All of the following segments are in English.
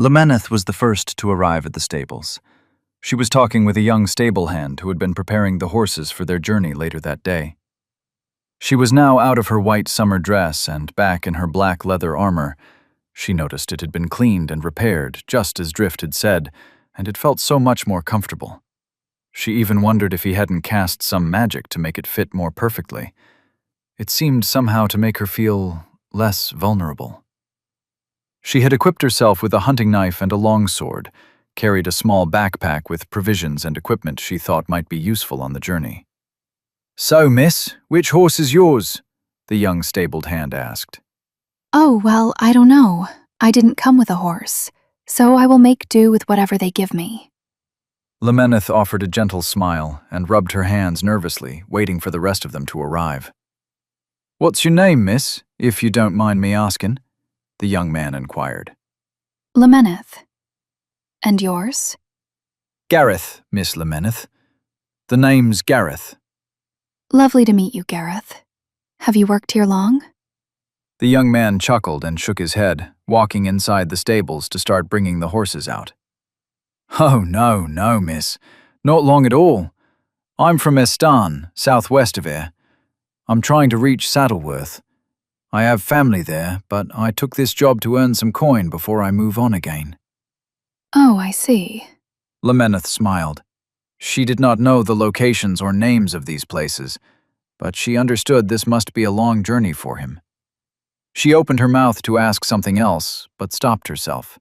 Lemeneth was the first to arrive at the stables. She was talking with a young stable hand who had been preparing the horses for their journey later that day. She was now out of her white summer dress and back in her black leather armor. She noticed it had been cleaned and repaired, just as Drift had said, and it felt so much more comfortable. She even wondered if he hadn't cast some magic to make it fit more perfectly. It seemed somehow to make her feel less vulnerable. She had equipped herself with a hunting knife and a long sword, carried a small backpack with provisions and equipment she thought might be useful on the journey. "So, miss, which horse is yours?" the young stabled hand asked. "Oh, well, I don't know. I didn't come with a horse, so I will make do with whatever they give me." Lemeneth offered a gentle smile and rubbed her hands nervously, waiting for the rest of them to arrive. "What's your name, miss, if you don't mind me asking?" the young man inquired. Lemeneth. And yours? "Gareth, Miss Lemeneth. The name's Gareth." Lovely to meet you, Gareth. Have you worked here long? The young man chuckled and shook his head, walking inside the stables to start bringing the horses out. "Oh, no, miss. Not long at all. I'm from Estan, southwest of here. I'm trying to reach Saddleworth. I have family there, but I took this job to earn some coin before I move on again." Oh, I see. Lemeneth smiled. She did not know the locations or names of these places, but she understood this must be a long journey for him. She opened her mouth to ask something else, but stopped herself.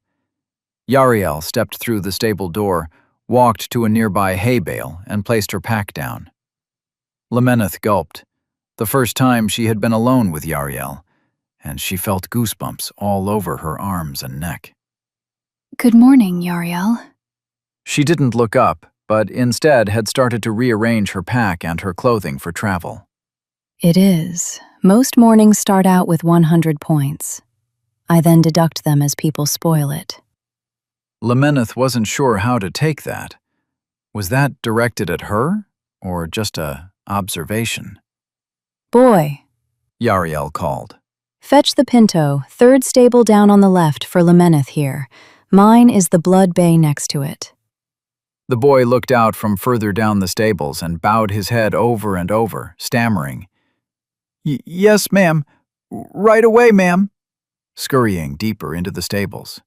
Yariel stepped through the stable door, walked to a nearby hay bale, and placed her pack down. Lemeneth gulped. The first time she had been alone with Yariel, and she felt goosebumps all over her arms and neck. Good morning, Yariel. She didn't look up, but instead had started to rearrange her pack and her clothing for travel. It is. Most mornings start out with 100 points. I then deduct them as people spoil it. Lemeneth wasn't sure how to take that. Was that directed at her, or just a observation? "Boy," Yariel called. "fetch the pinto, third stable down on the left for Lemeneth here. Mine is the blood bay next to it." The boy looked out from further down the stables and bowed his head over and over, stammering. Yes, ma'am. Right away, ma'am," scurrying deeper into the stables.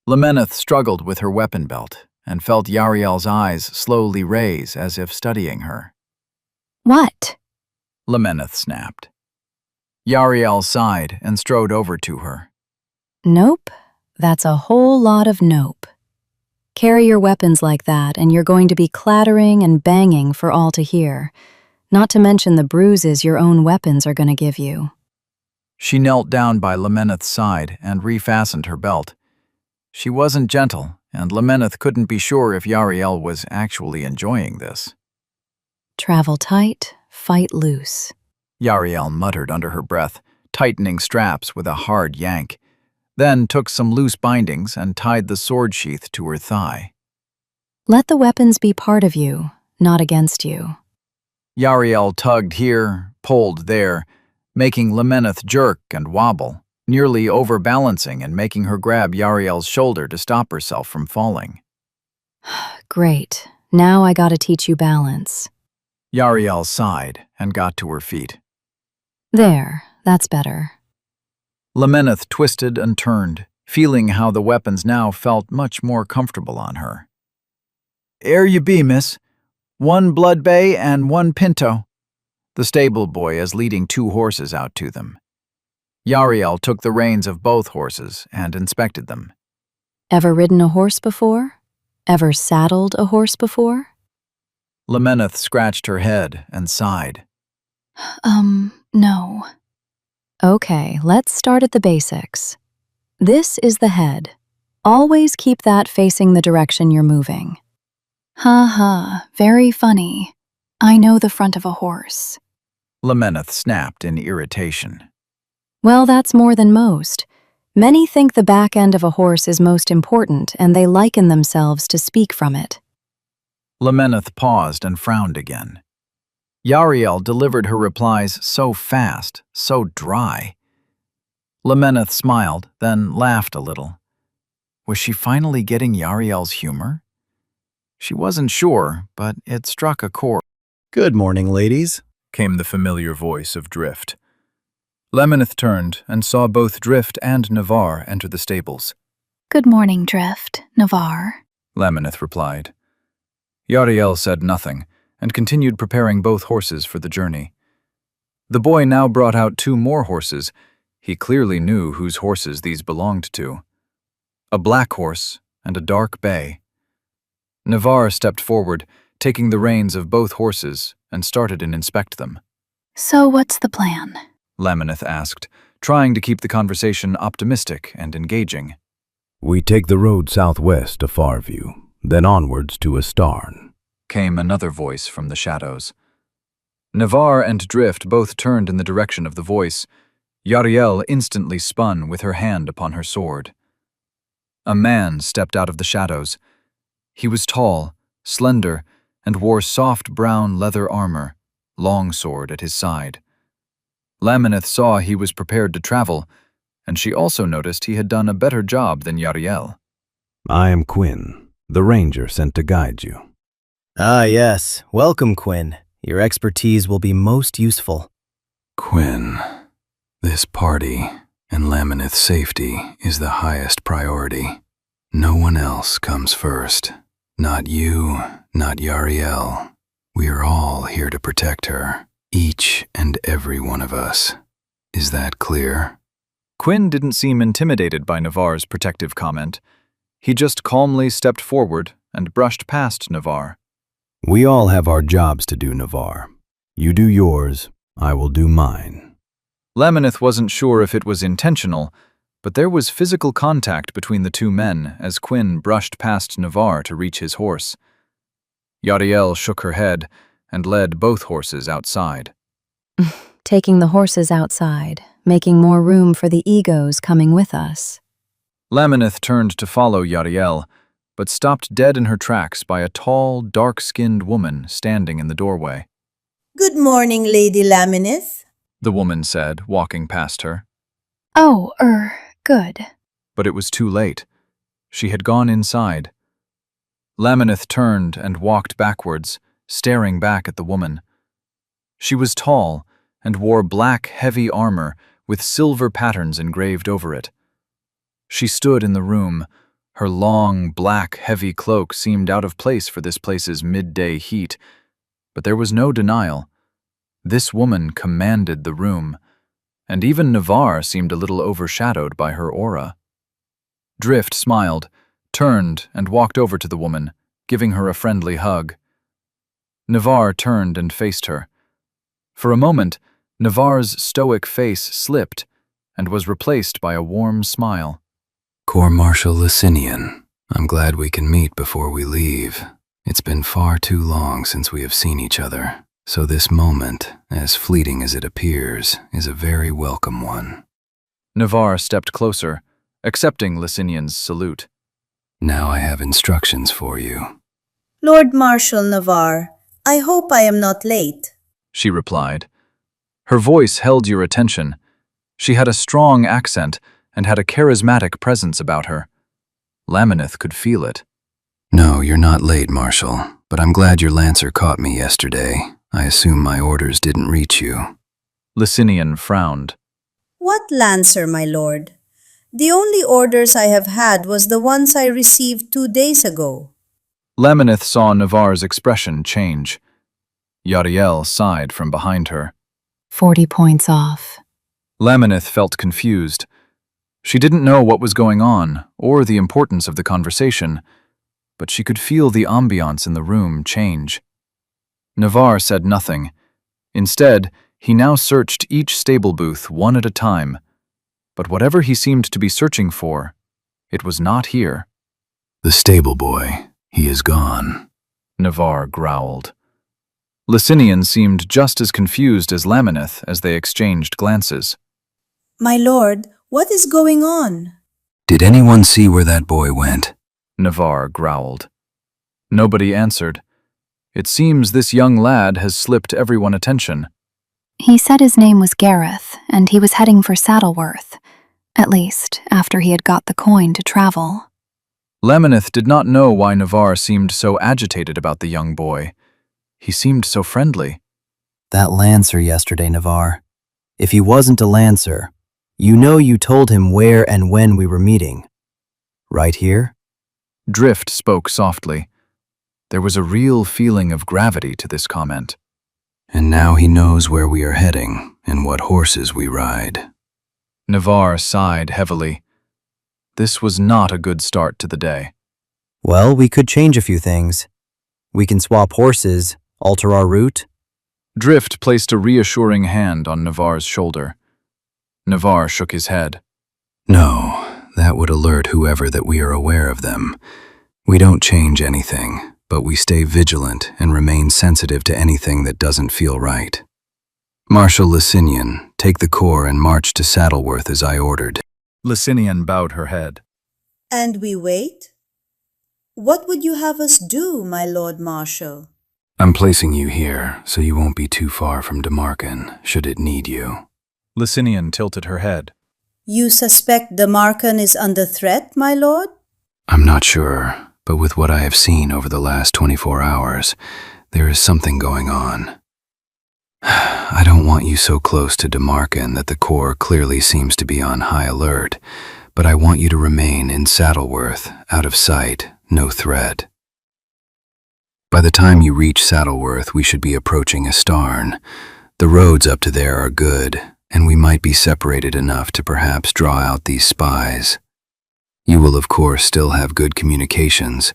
Lemeneth struggled with her weapon belt and felt Yariel's eyes slowly raise as if studying her. "What?" Lemeneth snapped. Yariel sighed and strode over to her. "Nope. That's a whole lot of nope. Carry your weapons like that and you're going to be clattering and banging for all to hear, not to mention the bruises your own weapons are going to give you." She knelt down by Lemeneth's side and refastened her belt. She wasn't gentle, and Lemeneth couldn't be sure if Yariel was actually enjoying this. "Travel tight, fight loose," Yariel muttered under her breath, tightening straps with a hard yank, then took some loose bindings and tied the sword sheath to her thigh. "Let the weapons be part of you, not against you." Yariel tugged here, pulled there, making Lemeneth jerk and wobble, nearly overbalancing and making her grab Yariel's shoulder to stop herself from falling. "Great. Now I gotta teach you balance." Yariel sighed and got to her feet. "There, that's better." Lemeneth twisted and turned, feeling how the weapons now felt much more comfortable on her. "Ere you be, miss. One blood bay and one pinto." The stable boy is leading 2 horses out to them. Yariel took the reins of both horses and inspected them. "Ever ridden a horse before? Ever saddled a horse before?" Lemeneth scratched her head and sighed. No. Okay, let's start at the basics. This is the head. Always keep that facing the direction you're moving. Ha, very funny. I know the front of a horse. Lemeneth snapped in irritation. Well, that's more than most. Many think the back end of a horse is most important, and they liken themselves to speak from it. Lemeneth paused and frowned again. Yariel delivered her replies so fast, so dry. Lemeneth smiled, then laughed a little. Was she finally getting Yariel's humor? She wasn't sure, but it struck a chord. Good morning, ladies, Came the familiar voice of Drift. Lemoneth turned and saw both Drift and Navarre enter the stables. Good morning, Drift, Navarre. Lemoneth replied. Yariel said nothing and continued preparing both horses for the journey. The boy now brought out 2 more horses. He clearly knew whose horses these belonged to. A black horse and a dark bay. Navarre stepped forward, taking the reins of both horses, and started to inspect them. So what's the plan? Lemoneth asked, trying to keep the conversation optimistic and engaging. We take the road southwest to Farview, then onwards to Astarn, Came another voice from the shadows. Navarre and Drift both turned in the direction of the voice. Yariel instantly spun with her hand upon her sword. A man stepped out of the shadows. He was tall, slender, and wore soft brown leather armor, long sword at his side. Lemoneth saw he was prepared to travel, and she also noticed he had done a better job than Yariel. I am Quinn, the ranger sent to guide you. Ah, yes. Welcome, Quinn. Your expertise will be most useful. Quinn, this party and Lemoneth's safety is the highest priority. No one else comes first. Not you, not Yariel. We are all here to protect her, each and every one of us. Is that clear? Quinn didn't seem intimidated by Navarre's protective comment. He just calmly stepped forward and brushed past Navarre. We all have our jobs to do, Navarre. You do yours, I will do mine. Lemoneth wasn't sure if it was intentional, but there was physical contact between the 2 men as Quinn brushed past Navarre to reach his horse. Yariel shook her head and led both horses outside. Taking the horses outside, making more room for the egos coming with us. Lemoneth turned to follow Yariel, but stopped dead in her tracks by a tall, dark-skinned woman standing in the doorway. Good morning, Lady Lamineth, The woman said, walking past her. Oh, good. But it was too late. She had gone inside. Lemoneth turned and walked backwards, staring back at the woman. She was tall and wore black, heavy armor with silver patterns engraved over it. She stood in the room. Her long, black, heavy cloak seemed out of place for this place's midday heat, but there was no denial. This woman commanded the room, and even Navarre seemed a little overshadowed by her aura. Drift smiled, turned, and walked over to the woman, giving her a friendly hug. Navarre turned and faced her. For a moment, Navarre's stoic face slipped and was replaced by a warm smile. Corps Marshal Licinian, I'm glad we can meet before we leave. It's been far too long since we have seen each other, so this moment, as fleeting as it appears, is a very welcome one. Navarre stepped closer, accepting Licinian's salute. Now I have instructions for you. Lord Marshal Navarre, I hope I am not late. She replied. Her voice held your attention. She had a strong accent and had a charismatic presence about her. Lemoneth could feel it. No, you're not late, Marshal, but I'm glad your lancer caught me yesterday. I assume my orders didn't reach you. Licinian frowned. What lancer, my lord? The only orders I have had was the ones I received 2 days ago. Lemoneth saw Navarre's expression change. Yariel sighed from behind her. 40 points off. Lemoneth felt confused. She didn't know what was going on or the importance of the conversation, but she could feel the ambiance in the room change. Navarre said nothing. Instead, he now searched each stable booth one at a time, but whatever he seemed to be searching for, it was not here. The stable boy, he is gone. Navarre growled. Licinian seemed just as confused as Lemoneth as they exchanged glances. My lord, what is going on? Did anyone see where that boy went? Navarre growled. Nobody answered. It seems this young lad has slipped everyone attention. He said his name was Gareth, and he was heading for Saddleworth. At least, after he had got the coin to travel. Lamanith did not know why Navarre seemed so agitated about the young boy. He seemed so friendly. That Lancer yesterday, Navarre. If he wasn't a Lancer, you know you told him where and when we were meeting. Right here? Drift spoke softly. There was a real feeling of gravity to this comment. And now he knows where we are heading and what horses we ride. Navarre sighed heavily. This was not a good start to the day. Well, we could change a few things. We can swap horses, alter our route. Drift placed a reassuring hand on Navarre's shoulder. Navarre shook his head. No, that would alert whoever that we are aware of them. We don't change anything, but we stay vigilant and remain sensitive to anything that doesn't feel right. Marshal Licinian, take the corps and march to Saddleworth as I ordered. Licinian bowed her head. And we wait? What would you have us do, my Lord Marshal? I'm placing you here, so you won't be too far from Damarkan, should it need you. Licinian tilted her head. You suspect Damarkan is under threat, my lord? I'm not sure, but with what I have seen over the last 24 hours, there is something going on. I don't want you so close to Damarkan that the corps clearly seems to be on high alert, but I want you to remain in Saddleworth, out of sight, no threat. By the time you reach Saddleworth, we should be approaching Astarn. The roads up to there are good, and we might be separated enough to perhaps draw out these spies. You will of course still have good communications,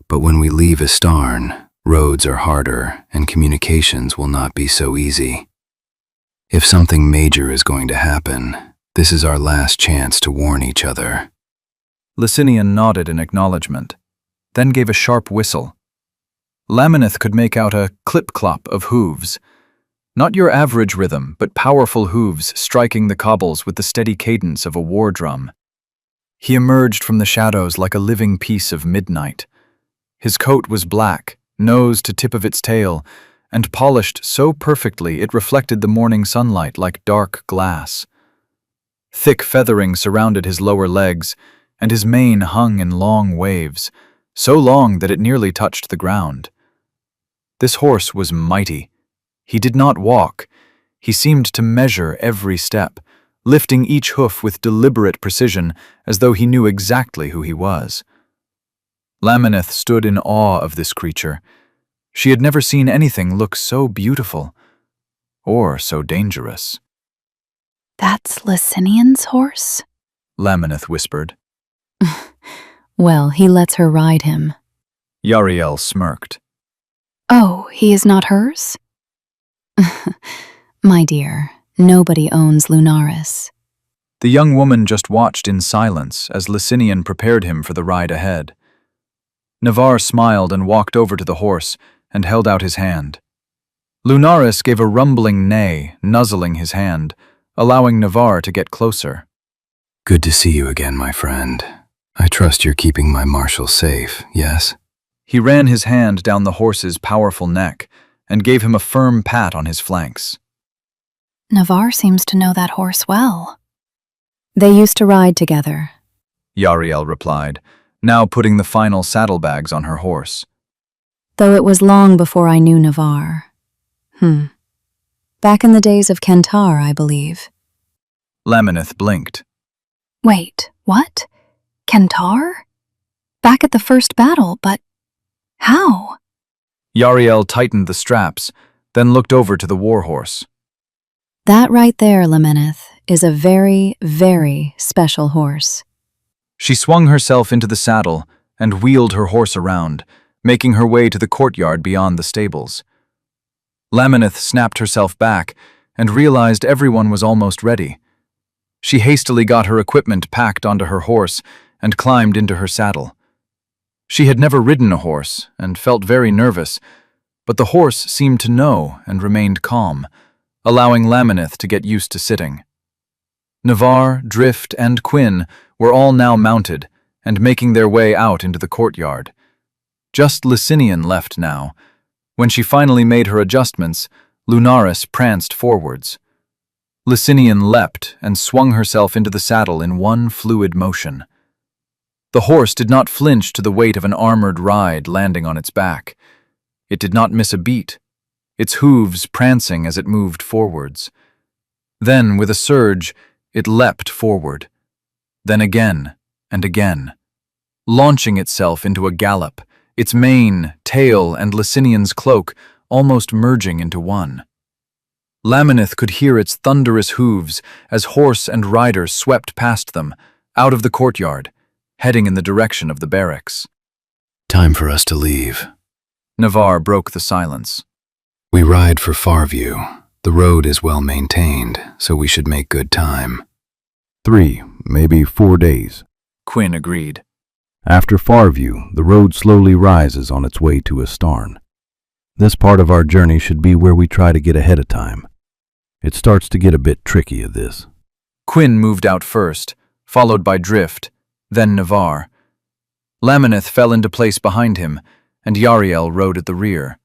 but when we leave Astarn, roads are harder and communications will not be so easy. If something major is going to happen, this is our last chance to warn each other. Licinian nodded in acknowledgement, then gave a sharp whistle. Lamanith could make out a clip-clop of hooves. Not your average rhythm, but powerful hooves striking the cobbles with the steady cadence of a war drum. He emerged from the shadows like a living piece of midnight. His coat was black, nose to tip of its tail, and polished so perfectly it reflected the morning sunlight like dark glass. Thick feathering surrounded his lower legs, and his mane hung in long waves, so long that it nearly touched the ground. This horse was mighty. He did not walk. He seemed to measure every step, lifting each hoof with deliberate precision as though he knew exactly who he was. Lamanith stood in awe of this creature. She had never seen anything look so beautiful, or so dangerous. That's Licinian's horse? Lamanith whispered. Well, he lets her ride him. Yariel smirked. Oh, he is not hers? My dear, nobody owns Lunaris. The young woman just watched in silence as Licinian prepared him for the ride ahead. Navarre smiled and walked over to the horse and held out his hand. Lunaris gave a rumbling neigh, nuzzling his hand, allowing Navarre to get closer. Good to see you again, my friend. I trust you're keeping my marshal safe, yes? He ran his hand down the horse's powerful neck and gave him a firm pat on his flanks. Navarre seems to know that horse well. They used to ride together. Yariel replied, now putting the final saddlebags on her horse. Though it was long before I knew Navarre. Back in the days of Kentar, I believe. Lamanith blinked. Wait, what? Kentar? Back at the first battle, but how? Yariel tightened the straps, then looked over to the warhorse. That right there, Lamanith, is a very, very special horse. She swung herself into the saddle and wheeled her horse around, making her way to the courtyard beyond the stables. Lamanith snapped herself back and realized everyone was almost ready. She hastily got her equipment packed onto her horse and climbed into her saddle. She had never ridden a horse and felt very nervous, but the horse seemed to know and remained calm, allowing Lamanith to get used to sitting. Navarre, Drift, and Quinn were all now mounted and making their way out into the courtyard. Just Licinian left now. When she finally made her adjustments, Lunaris pranced forwards. Licinian leapt and swung herself into the saddle in one fluid motion. The horse did not flinch to the weight of an armored ride landing on its back. It did not miss a beat, its hooves prancing as it moved forwards. Then, with a surge, it leapt forward. Then again and again, launching itself into a gallop, its mane, tail, and Licinian's cloak almost merging into one. Laminith could hear its thunderous hooves as horse and rider swept past them, out of the courtyard, heading in the direction of the barracks. Time for us to leave. Navarre broke the silence. We ride for Farview. The road is well maintained, so we should make good time. 3, maybe 4 days. Quinn agreed. After Farview, the road slowly rises on its way to Astarn. This part of our journey should be where we try to get ahead of time. It starts to get a bit tricky at this. Quinn moved out first, followed by Drift, then Navarre. Laminith fell into place behind him, and Yariel rode at the rear.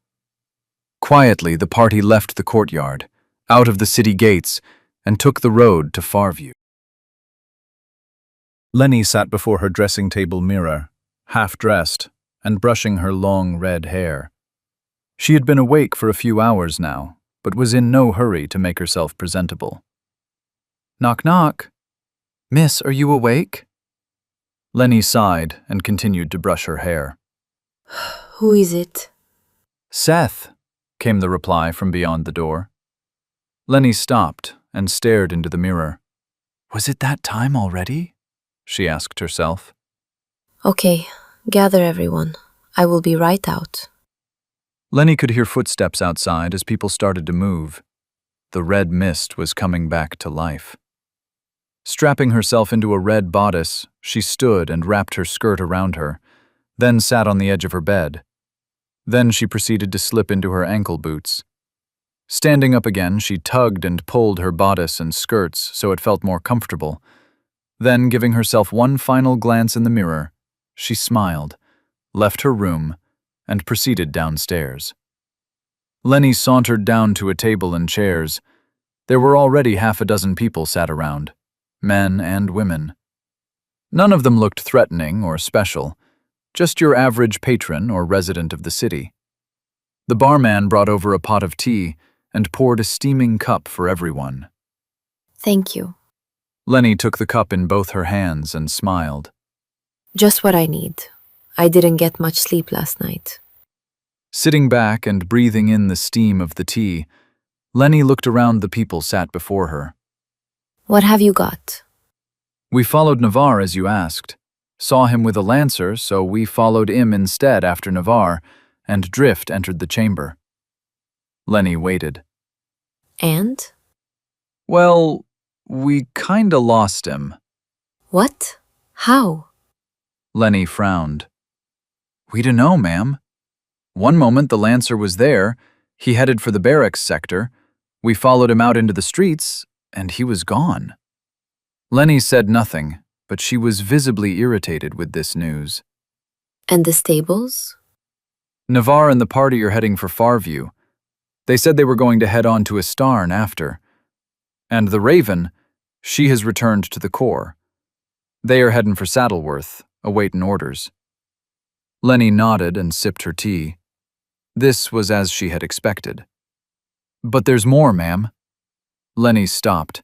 Quietly, the party left the courtyard, out of the city gates, and took the road to Farview. Lenny sat before her dressing table mirror, half-dressed, and brushing her long red hair. She had been awake for a few hours now, but was in no hurry to make herself presentable. "Knock, knock. Miss, are you awake?" Lenny sighed and continued to brush her hair. Who is it? "Seth," came the reply from beyond the door. Lenny stopped and stared into the mirror. Was it that time already? She asked herself. Okay, gather everyone. I will be right out. Lenny could hear footsteps outside as people started to move. The red mist was coming back to life. Strapping herself into a red bodice, she stood and wrapped her skirt around her, then sat on the edge of her bed. Then she proceeded to slip into her ankle boots. Standing up again, she tugged and pulled her bodice and skirts so it felt more comfortable. Then, giving herself one final glance in the mirror, she smiled, left her room, and proceeded downstairs. Lenny sauntered down to a table and chairs. There were already half a dozen people sat around, men and women. None of them looked threatening or special, just your average patron or resident of the city. The barman brought over a pot of tea and poured a steaming cup for everyone. Thank you. Lenny took the cup in both her hands and smiled. Just what I need. I didn't get much sleep last night. Sitting back and breathing in the steam of the tea, Lenny looked around the people sat before her. What have you got? We followed Navarre as you asked. Saw him with a lancer, so we followed him instead after Navarre, and Drift entered the chamber. Lenny waited. And? Well, we kinda lost him. What? How? Lenny frowned. We don't know, ma'am. One moment the lancer was there, he headed for the barracks sector. We followed him out into the streets, and he was gone. Lenny said nothing, but she was visibly irritated with this news. And the stables? Navarre and the party are heading for Farview. They said they were going to head on to Astarn after. And the Raven, she has returned to the Corps. They are heading for Saddleworth, awaiting orders. Lenny nodded and sipped her tea. This was as she had expected. But there's more, ma'am. Lenny stopped,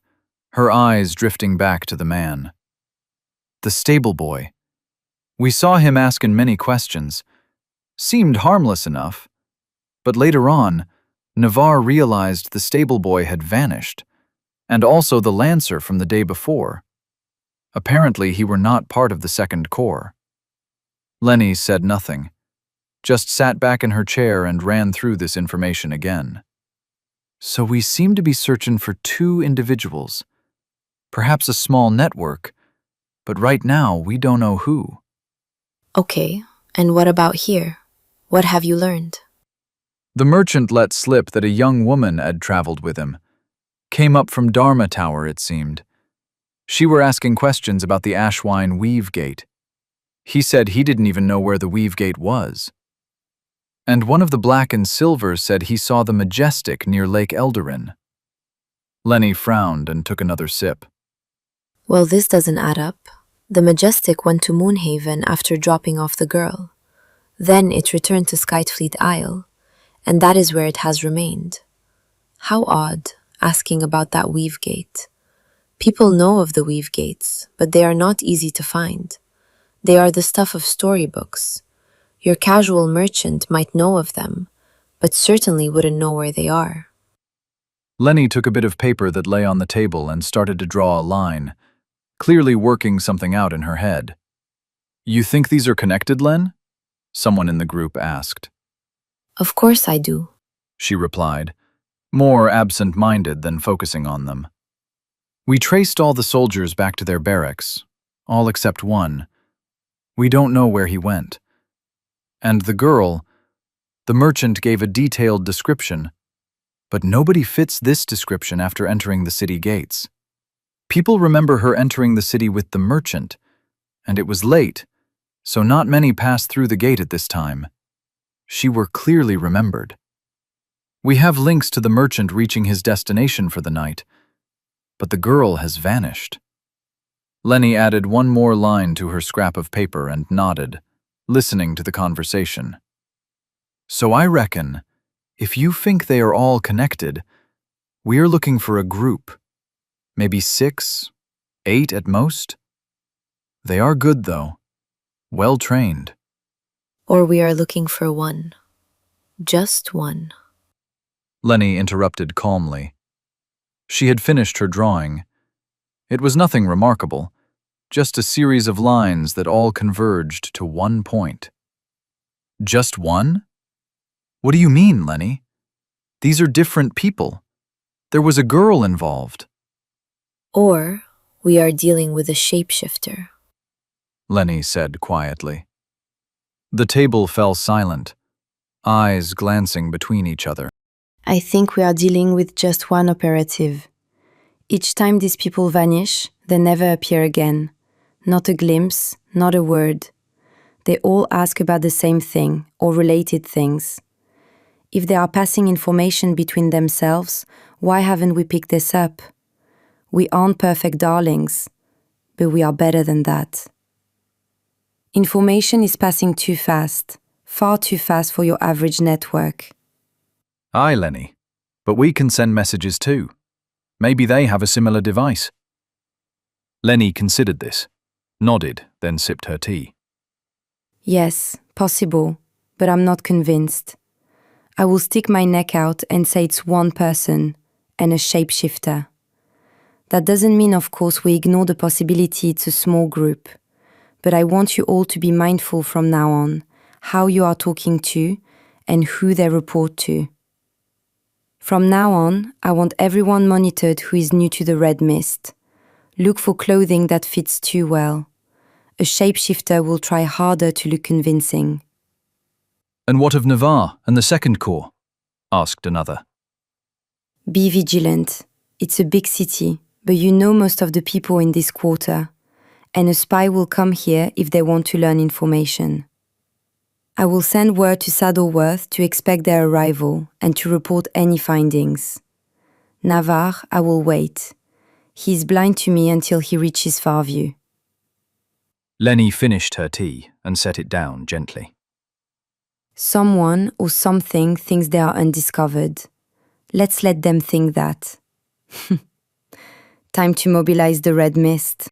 her eyes drifting back to the man. The stable boy. We saw him asking many questions. Seemed harmless enough. But later on, Navarre realized the stable boy had vanished, and also the lancer from the day before. Apparently he were not part of the Second Corps. Lenny said nothing, just sat back in her chair and ran through this information again. So we seem to be searching for 2 individuals, perhaps a small network, but right now we don't know who. Okay, and what about here? What have you learned? The merchant let slip that a young woman had traveled with him. Came up from Dharma Tower, it seemed. She were asking questions about the Ashwine Weave Gate. He said he didn't even know where the Weave Gate was. And one of the black and silver said he saw the Majestic near Lake Eldarin. Lenny frowned and took another sip. Well, this doesn't add up. The Majestic went to Moonhaven after dropping off the girl. Then it returned to Skytefleet Isle, and that is where it has remained. How odd, asking about that weave gate. People know of the weave gates, but they are not easy to find. They are the stuff of storybooks. Your casual merchant might know of them, but certainly wouldn't know where they are. Lenny took a bit of paper that lay on the table and started to draw a line, clearly working something out in her head. "You think these are connected, Len?" someone in the group asked. Of course I do. She replied, more absent-minded than focusing on them. "We traced all the soldiers back to their barracks, all except one. We don't know where he went. And the girl, the merchant gave a detailed description, but nobody fits this description after entering the city gates. People remember her entering the city with the merchant, and it was late, so not many passed through the gate at this time. She were clearly remembered. We have links to the merchant reaching his destination for the night, but the girl has vanished." Lenny added one more line to her scrap of paper and nodded, listening to the conversation. "So I reckon, if you think they are all connected, we are looking for a group. Maybe 6, 8 at most. They are good, though. Well trained." Or we are looking for one. Just one. Lenny interrupted calmly. She had finished her drawing. It was nothing remarkable, just a series of lines that all converged to one point. "Just one? What do you mean, Lenny? These are different people. There was a girl involved." Or we are dealing with a shapeshifter. Lenny said quietly. The table fell silent, eyes glancing between each other. I think we are dealing with just one operative. Each time these people vanish, they never appear again. Not a glimpse, not a word. They all ask about the same thing or related things. If they are passing information between themselves, why haven't we picked this up? We aren't perfect darlings, but we are better than that. Information is passing too fast, far too fast for your average network. Aye, Lenny, but we can send messages too. Maybe they have a similar device. Lenny considered this, nodded, then sipped her tea. Yes, possible, but I'm not convinced. I will stick my neck out and say it's one person and a shapeshifter. That doesn't mean, of course, we ignore the possibility it's a small group. But I want you all to be mindful from now on how you are talking to and who they report to. From now on, I want everyone monitored who is new to the red mist. Look for clothing that fits too well. A shapeshifter will try harder to look convincing. "And what of Navarre and the Second Corps?" asked another. Be vigilant. It's a big city, but you know most of the people in this quarter, and a spy will come here if they want to learn information. I will send word to Saddleworth to expect their arrival and to report any findings. Navarre, I will wait. He is blind to me until he reaches Farview. Lenny finished her tea and set it down gently. Someone or something thinks they are undiscovered. Let's let them think that. Time to mobilize the red mist.